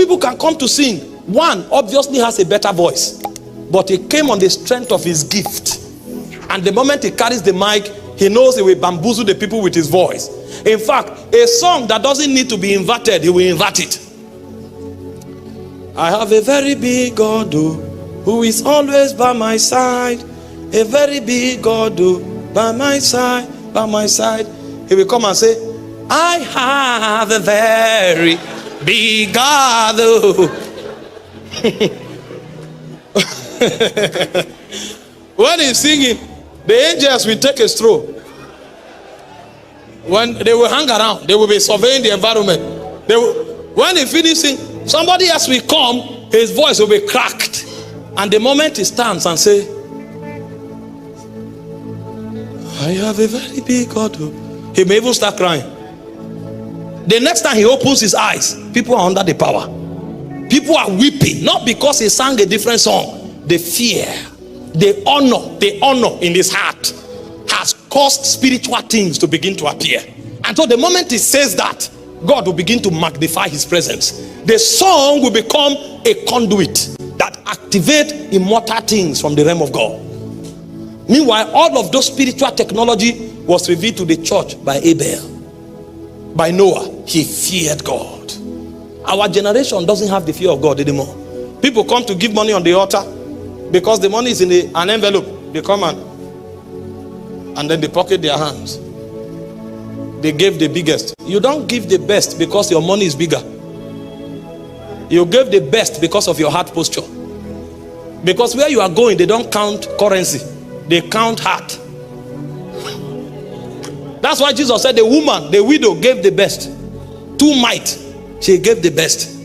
people can come to sing. One obviously has a better voice, but he came on the strength of his gift. And the moment he carries the mic, he knows he will bamboozle the people with his voice. In fact, a song that doesn't need to be inverted, he will invert it. I have a very big God who is always by my side. A very big God by my side, by my side. He will come and say, I have a very big God. When he's singing, the angels will take a stroll. When they will hang around, they will be surveying the environment. When he finishes, somebody else will come, his voice will be cracked. And the moment he stands and say, I have a very big God, he may even start crying. The next time he opens his eyes, people are under the power. People are weeping, not because he sang a different song. The fear, the honor in his heart has caused spiritual things to begin to appear. And so the moment he says that, God will begin to magnify his presence. The song will become a conduit that activates immortal things from the realm of God. Meanwhile, all of those spiritual technology was revealed to the church by Abel. By Noah, he feared God. Our generation doesn't have the fear of God anymore. People come to give money on the altar because the money is in an envelope. They come and then they pocket their hands. They gave the biggest. You don't give the best because your money is bigger. You gave the best because of your heart posture. Because where you are going, they don't count currency. They count heart. That's why Jesus said the woman, the widow, gave the best. 2 mites, she gave the best.